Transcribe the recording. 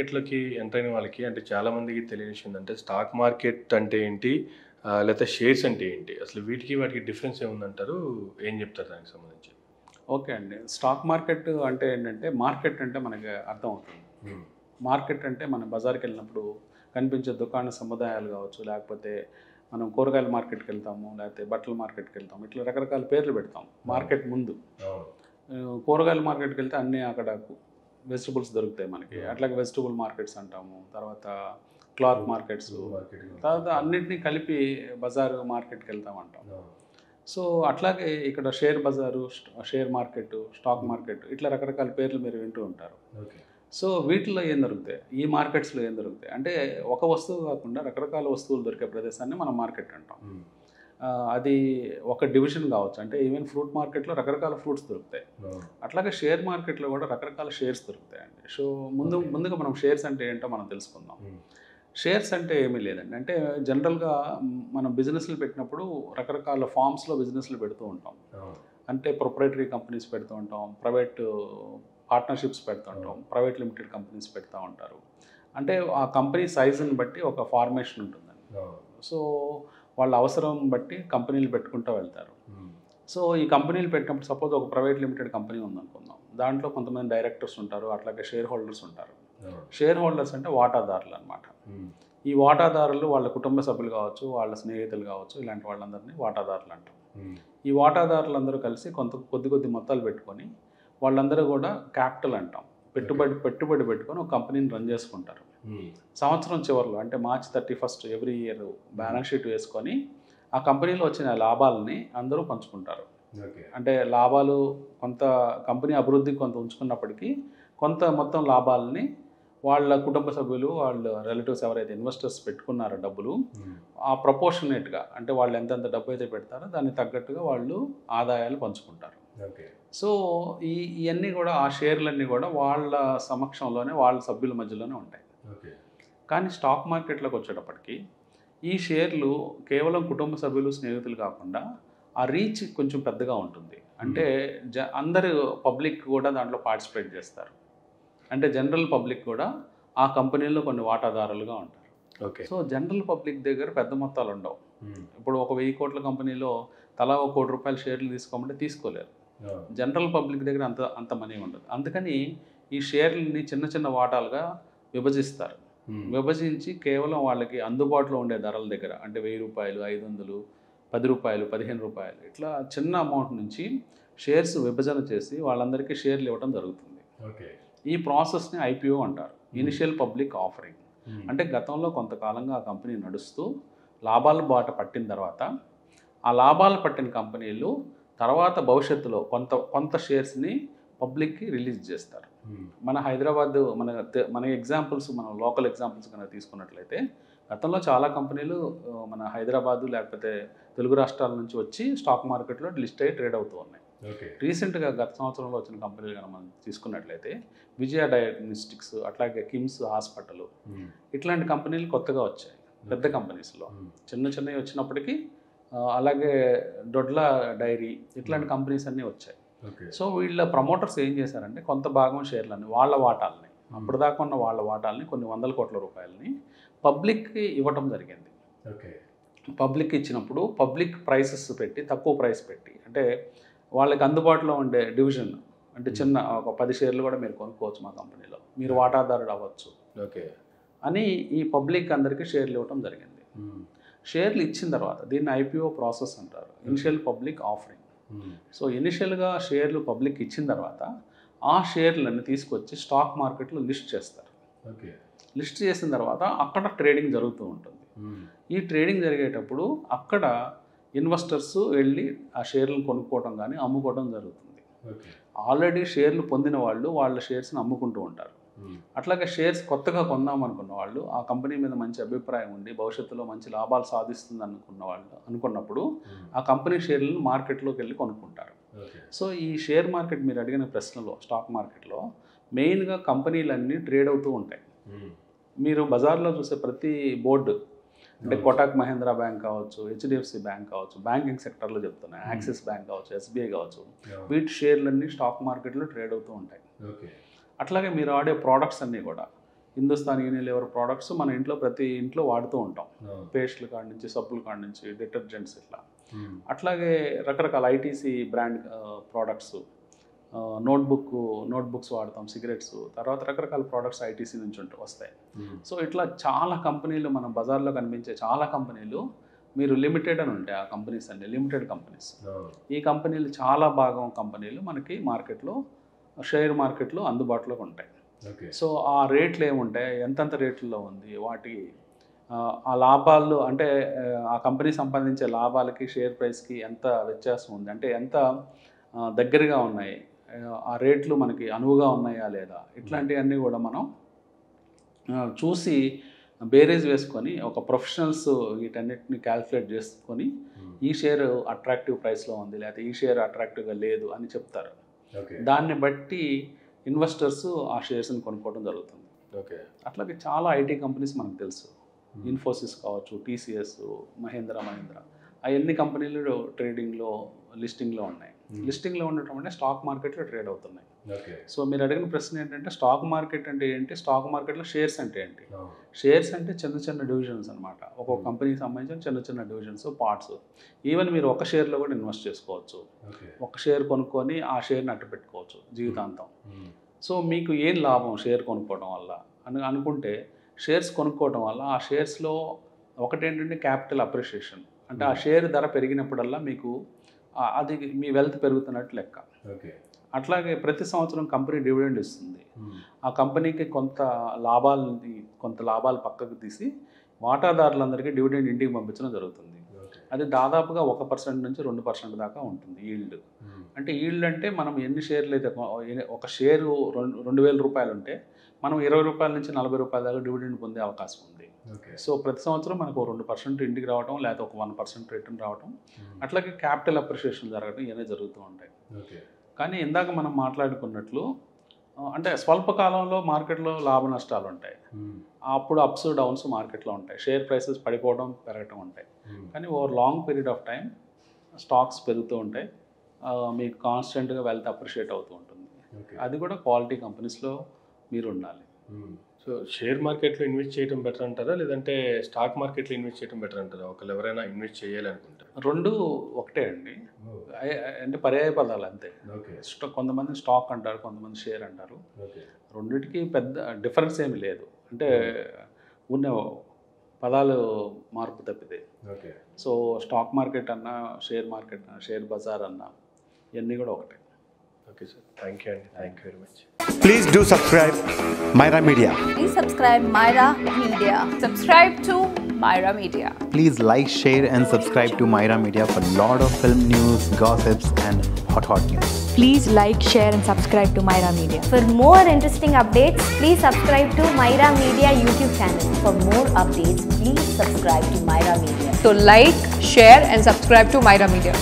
మార్కెట్లోకి ఎంటర్ అయిన వాళ్ళకి అంటే చాలామందికి తెలియని విషయం ఏంటంటే స్టాక్ మార్కెట్ అంటే ఏంటి, లేకపోతే షేర్స్ అంటే ఏంటి, అసలు వీటికి వాటికి డిఫరెన్స్ ఏముందంటారు, ఏం చెప్తారు దానికి సంబంధించి? ఓకే అండి. స్టాక్ మార్కెట్ అంటే ఏంటంటే, మార్కెట్ అంటే మనకి అర్థం అవుతుంది. మార్కెట్ అంటే మనం బజార్కి వెళ్ళినప్పుడు కనిపించే దుకాణ సముదాయాలు కావచ్చు, లేకపోతే మనం కూరగాయల మార్కెట్కి వెళ్తాము, లేకపోతే బట్టల మార్కెట్కి వెళ్తాము, ఇట్లా రకరకాల పేర్లు పెడతాం మార్కెట్ ముందు. కూరగాయల మార్కెట్కి వెళ్తే అన్నీ అక్కడ వెజిటబుల్స్ దొరుకుతాయి మనకి, అట్లాగే వెజిటబుల్ మార్కెట్స్ అంటాము, తర్వాత క్లాత్ మార్కెట్స్, తర్వాత అన్నింటినీ కలిపి బజారు మార్కెట్కి వెళ్తామంటాం. సో అట్లాగే ఇక్కడ షేర్ బజారు, షేర్ మార్కెట్, స్టాక్ మార్కెట్, ఇట్లా రకరకాల పేర్లు మీరు వింటూ ఉంటారు. సో వీటిలో ఏం దొరుకుతాయి, ఈ మార్కెట్స్లో ఏం దొరుకుతాయి అంటే, ఒక వస్తువు కాకుండా రకరకాల వస్తువులు దొరికే ప్రదేశాన్ని మనం మార్కెట్ అంటాం. అది ఒక డివిజన్ కావచ్చు, అంటే ఈవెన్ ఫ్రూట్ మార్కెట్లో రకరకాల ఫ్రూట్స్ దొరుకుతాయి. అట్లాగే షేర్ మార్కెట్లో కూడా రకరకాల షేర్స్ దొరుకుతాయండి. సో ముందుగా మనం షేర్స్ అంటే ఏంటో మనం తెలుసుకుందాం. షేర్స్ అంటే ఏమీ లేదండి, అంటే జనరల్గా మనం బిజినెస్లు పెట్టినప్పుడు రకరకాల ఫామ్స్లో బిజినెస్లు పెడుతూ ఉంటాం. అంటే ప్రొప్రైటరీ కంపెనీస్ పెడుతూ ఉంటాం, ప్రైవేట్ పార్ట్నర్షిప్స్ పెడుతూ ఉంటాం, ప్రైవేట్ లిమిటెడ్ కంపెనీస్ పెడుతూ ఉంటారు. అంటే ఆ కంపెనీ సైజుని బట్టి ఒక ఫార్మేషన్ ఉంటుందండి. సో వాళ్ళ అవసరం బట్టి కంపెనీలు పెట్టుకుంటూ వెళ్తారు. సో ఈ కంపెనీలు పెట్టినప్పుడు సపోజ్ ఒక ప్రైవేట్ లిమిటెడ్ కంపెనీ ఉందనుకుందాం, దాంట్లో కొంతమంది డైరెక్టర్స్ ఉంటారు, అట్లాగే షేర్ హోల్డర్స్ ఉంటారు. షేర్ హోల్డర్స్ అంటే వాటాదారులు అనమాట. ఈ వాటాదారులు వాళ్ళ కుటుంబ సభ్యులు కావచ్చు, వాళ్ళ స్నేహితులు కావచ్చు, ఇలాంటి వాళ్ళందరినీ వాటాదారులు అంటారు. ఈ వాటాదారులందరూ కలిసి కొద్ది మొత్తాలు పెట్టుకొని వాళ్ళందరూ కూడా క్యాపిటల్ అంటాం, పెట్టుబడి పెట్టుకొని ఒక కంపెనీని రన్ చేసుకుంటారు. సంవత్సరం చివరిలో అంటే March 31 every year balance sheet వేసుకొని ఆ కంపెనీలో వచ్చిన లాభాలని అందరూ పంచుకుంటారు. అంటే లాభాలు కొంత కంపెనీ అభివృద్ధికి కొంత ఉంచుకున్నప్పటికీ కొంత మొత్తం లాభాలని వాళ్ళ కుటుంబ సభ్యులు, వాళ్ళ రిలేటివ్స్ ఎవరైతే ఇన్వెస్టర్స్ పెట్టుకున్నారో డబ్బులు, ఆ ప్రపోర్షనేట్గా అంటే వాళ్ళు ఎంతెంత డబ్బు అయితే పెడతారో దానికి తగ్గట్టుగా వాళ్ళు ఆదాయాలు పంచుకుంటారు. సో ఇవన్నీ కూడా, ఆ షేర్లన్నీ కూడా వాళ్ళ సమక్షంలోనే, వాళ్ళ సభ్యుల మధ్యలోనే ఉంటాయి. కానీ స్టాక్ మార్కెట్లోకి వచ్చేటప్పటికి ఈ షేర్లు కేవలం కుటుంబ సభ్యులు, స్నేహితులు కాకుండా ఆ రీచ్ కొంచెం పెద్దగా ఉంటుంది. అంటే అందరూ పబ్లిక్ కూడా దాంట్లో పార్టిసిపేట్ చేస్తారు. అంటే జనరల్ పబ్లిక్ కూడా ఆ కంపెనీలో కొన్ని వాటాదారులుగా ఉంటారు. సో జనరల్ పబ్లిక్ దగ్గర పెద్ద మొత్తాలు ఉండవు. ఇప్పుడు ఒక 1000 కోట్ల కంపెనీలో తలా ₹1 కోటి షేర్లు తీసుకోమంటే తీసుకోలేరు. జనరల్ పబ్లిక్ దగ్గర అంత మనీ ఉండదు. అందుకని ఈ షేర్లని చిన్న వాటాలుగా విభజిస్తారు. విభజించి కేవలం వాళ్ళకి అందుబాటులో ఉండే ధరల దగ్గర, అంటే ₹1000, ₹500, ₹10, ₹15 ఇట్లా చిన్న అమౌంట్ నుంచి షేర్స్ విభజన చేసి వాళ్ళందరికీ షేర్లు ఇవ్వడం జరుగుతుంది. ఈ ప్రాసెస్ని IPO అంటారు, ఇనిషియల్ పబ్లిక్ ఆఫరింగ్. అంటే గతంలో కొంతకాలంగా ఆ కంపెనీ నడుస్తూ లాభాల బాట పట్టిన తర్వాత, ఆ లాభాలు పట్టిన కంపెనీలు తర్వాత భవిష్యత్తులో కొంత షేర్స్ని పబ్లిక్కి రిలీజ్ చేస్తారు. మన హైదరాబాద్, మన ఎగ్జాంపుల్స్, మన లోకల్ ఎగ్జాంపుల్స్ కనుక తీసుకున్నట్లయితే, గతంలో చాలా కంపెనీలు మన హైదరాబాదు లేకపోతే తెలుగు రాష్ట్రాల నుంచి వచ్చి స్టాక్ మార్కెట్లో లిస్ట్ అయ్యి ట్రేడ్ అవుతూ ఉన్నాయి. రీసెంట్గా గత సంవత్సరంలో వచ్చిన కంపెనీలు కనుక మనం తీసుకున్నట్లయితే విజయ డయాగ్నోస్టిక్స్, అట్లాగే కిమ్స్ హాస్పిటల్, ఇట్లాంటి కంపెనీలు కొత్తగా వచ్చాయి. పెద్ద కంపెనీస్లో చిన్నవి వచ్చినప్పటికీ, అలాగే డొడ్లా డైరీ, ఇట్లాంటి కంపెనీస్ అన్నీ వచ్చాయి. సో వీళ్ళ ప్రమోటర్స్ ఏం చేశారంటే, కొంత భాగం షేర్లని, వాళ్ళ వాటాలని, అప్పటిదాకా ఉన్న వాళ్ళ వాటాలని, కొన్ని ₹100 కోట్ల పబ్లిక్కి ఇవ్వటం జరిగింది. పబ్లిక్ ఇచ్చినప్పుడు పబ్లిక్ ప్రైసెస్ పెట్టి, తక్కువ ప్రైస్ పెట్టి, అంటే వాళ్ళకి అందుబాటులో ఉండే డివిజన్, అంటే చిన్న ఒక 10 షేర్లు కూడా మీరు కొనుక్కోవచ్చు మా కంపెనీలో, మీరు వాటాదారుడు అవ్వచ్చు అని ఈ పబ్లిక్ అందరికీ షేర్లు ఇవ్వటం జరిగింది. షేర్లు ఇచ్చిన తర్వాత దీన్ని IPO ప్రాసెస్ అంటారు, ఇనిషియల్ పబ్లిక్ ఆఫరింగ్. సో ఇనిషియల్గా షేర్లు పబ్లిక్ ఇచ్చిన తర్వాత ఆ షేర్లను తీసుకొచ్చి స్టాక్ మార్కెట్లో లిస్ట్ చేస్తారు. లిస్ట్ చేసిన తర్వాత అక్కడ ట్రేడింగ్ జరుగుతూ ఉంటుంది. ఈ ట్రేడింగ్ జరిగేటప్పుడు అక్కడ ఇన్వెస్టర్స్ వెళ్ళి ఆ షేర్లను కొనుక్కోవడం కానీ అమ్ముకోవడం జరుగుతుంది. ఆల్రెడీ షేర్లు పొందిన వాళ్ళు వాళ్ళ షేర్స్ని అమ్ముకుంటూ ఉంటారు. అట్లాగే షేర్స్ కొత్తగా కొందాం అనుకున్న వాళ్ళు, ఆ కంపెనీ మీద మంచి అభిప్రాయం ఉండి భవిష్యత్తులో మంచి లాభాలు సాధిస్తుంది అనుకున్నప్పుడు ఆ కంపెనీ షేర్లను మార్కెట్లోకి వెళ్ళి కొనుక్కుంటారు. సో ఈ షేర్ మార్కెట్, మీరు అడిగిన ప్రశ్నలో, స్టాక్ మార్కెట్లో మెయిన్గా కంపెనీలన్నీ ట్రేడ్ అవుతూ ఉంటాయి. మీరు బజార్లో చూసే ప్రతి బోర్డు, అంటే కోటక్ మహేంద్ర బ్యాంక్ కావచ్చు, HDFC బ్యాంక్ కావచ్చు, బ్యాంకింగ్ సెక్టర్లో చెప్తున్నాయి, యాక్సిస్ బ్యాంక్ కావచ్చు, SBI కావచ్చు, వీటి షేర్లన్నీ స్టాక్ మార్కెట్లో ట్రేడ్ అవుతూ ఉంటాయి. అట్లాగే మీరు ఆడే ప్రోడక్ట్స్ అన్నీ కూడా హిందుస్థాన్ యూనిలివర్ ప్రోడక్ట్స్ మన ఇంట్లో ప్రతి ఇంట్లో వాడుతూ ఉంటాం. పేస్టుల కాడ నుంచి, సబ్బుల కాడ నుంచి, డిటర్జెంట్స్ ఇట్లా. అట్లాగే రకరకాల ఐటీసీ బ్రాండ్ ప్రోడక్ట్స్, నోట్బుక్స్ వాడతాం, సిగరెట్స్, తర్వాత రకరకాల ప్రోడక్ట్స్ ఐటీసీ నుంచి వస్తాయి. సో ఇట్లా చాలా కంపెనీలు మన బజార్లో కనిపించే చాలా కంపెనీలు మీరు లిమిటెడ్ అని ఉంటాయి. ఆ కంపెనీస్ అన్ని లిమిటెడ్ కంపెనీస్. ఈ కంపెనీలు చాలా భాగం కంపెనీలు మనకి మార్కెట్లో, షేర్ మార్కెట్లో అందుబాటులోకి ఉంటాయి. సో ఆ రేట్లు ఏముంటాయి, ఎంతెంత రేట్లలో ఉంది, వాటి ఆ లాభాలు అంటే ఆ కంపెనీ సంపాదించే లాభాలకి షేర్ ప్రైస్కి ఎంత వ్యత్యాసం ఉంది, అంటే ఎంత దగ్గరగా ఉన్నాయి, ఆ రేట్లు మనకి అనువుగా ఉన్నాయా లేదా, ఇట్లాంటివన్నీ కూడా మనం చూసి బేరేజ్ వేసుకొని ఒక ప్రొఫెషనల్స్ వీటన్నిటిని క్యాల్కులేట్ చేసుకొని ఈ షేర్ అట్రాక్టివ్ ప్రైస్లో ఉంది లేకపోతే ఈ షేర్ అట్రాక్టివ్గా లేదు అని చెప్తారు. దాన్ని బట్టి ఇన్వెస్టర్స్ ఆ షేర్స్ని కొనుక్కోవడం జరుగుతుంది. అట్లాగే చాలా ఐటీ కంపెనీస్ మనకు తెలుసు. ఇన్ఫోసిస్ కావచ్చు, టీసీఎస్, మహేంద్ర అవన్నీ కంపెనీలు ట్రేడింగ్లో, లిస్టింగ్లో ఉన్నాయి. లిస్టింగ్లో ఉండటం అంటే స్టాక్ మార్కెట్లో ట్రేడ్ అవుతున్నాయి. సో మీరు అడిగిన ప్రశ్న ఏంటంటే స్టాక్ మార్కెట్ అంటే ఏంటి, స్టాక్ మార్కెట్లో షేర్స్ అంటే ఏంటి? షేర్స్ అంటే చిన్న చిన్న డివిజన్స్ అనమాట. ఒక్కొక్క కంపెనీకి సంబంధించిన చిన్న చిన్న డివిజన్స్, పార్ట్స్. ఈవెన్ మీరు ఒక షేర్లో కూడా ఇన్వెస్ట్ చేసుకోవచ్చు. ఒక షేర్ కొనుక్కొని ఆ షేర్ని అట్టు పెట్టుకోవచ్చు జీవితాంతం. సో మీకు ఏం లాభం షేర్ కొనుక్కోవడం వల్ల అని అనుకుంటే, షేర్స్ కొనుక్కోవడం వల్ల ఆ షేర్స్లో ఒకటేంటంటే క్యాపిటల్ అప్రిషియేషన్, అంటే ఆ షేర్ ధర పెరిగినప్పుడల్లా మీకు అది మీ వెల్త్ పెరుగుతున్నట్టు లెక్క. అట్లాగే ప్రతి సంవత్సరం కంపెనీ డివిడెండ్ ఇస్తుంది. ఆ కంపెనీకి కొంత లాభాలు పక్కకు తీసి వాటాదారులందరికీ డివిడెండ్ ఇంటికి పంపించడం జరుగుతుంది. అది దాదాపుగా 1% నుంచి 2% దాకా ఉంటుంది ఈల్డ్. అంటే ఈల్డ్ అంటే మనం ఎన్ని షేర్లు అయితే, ఒక షేరు 2,000 రూపాయలు ఉంటే మనం 20 రూపాయల నుంచి 40 రూపాయల దాకా డివిడెండ్ పొందే అవకాశం ఉంది. సో ప్రతి సంవత్సరం మనకు 2% ఇంటికి రావడం, లేకపోతే ఒక 1% రిటర్న్ రావడం, అట్లాగే క్యాపిటల్ అప్రిషియేషన్ జరగడం, ఇవన్నీ జరుగుతూ ఉంటాయి. కానీ ఇందాక మనం మాట్లాడుకున్నట్లు అంటే స్వల్పకాలంలో మార్కెట్లో లాభ నష్టాలు ఉంటాయి. అప్పుడు అప్స్ డౌన్స్ మార్కెట్లో ఉంటాయి. షేర్ ప్రైసెస్ పడిపోవడం, పెరగడం ఉంటాయి. కానీ over long period of time stocks పెరుగుతూ ఉంటాయి. మీకు కాన్స్టెంట్గా వెల్త్ అప్రిషియేట్ అవుతూ ఉంటుంది. అది కూడా క్వాలిటీ కంపెనీస్లో మీరు ఉండాలి. సో షేర్ మార్కెట్లో ఇన్వెస్ట్ చేయడం బెటర్ అంటారా, లేదంటే స్టాక్ మార్కెట్లో ఇన్వెస్ట్ చేయడం బెటర్ అంటారా? ఒకళ్ళు ఎవరైనా ఇన్వెస్ట్ చేయాలనుకుంటారు. రెండు ఒకటే అండి, అంటే పర్యాయ పదాలు అంతే. కొంతమంది స్టాక్ అంటారు, కొంతమంది షేర్ అంటారు. రెండింటికి పెద్ద డిఫరెన్స్ ఏమి లేదు, అంటే ఉన్న పదాలు మార్పు తప్పితే. సో స్టాక్ మార్కెట్ అన్నా, షేర్ మార్కెట్ అన్నా, షేర్ బజార్ అన్నా, ఇవన్నీ కూడా ఒకటే. Okay, sir. Thank you, and thank you very much. Please do subscribe Myra Media. Please subscribe Myra Media. Subscribe to Myra Media. Please like, share and subscribe to Myra Media for lot of film news, gossips and hot news. Please like, share and subscribe to Myra Media. For more interesting updates, please subscribe to Myra Media YouTube channel. For more updates, please subscribe to Myra Media. So like, share and subscribe to Myra Media.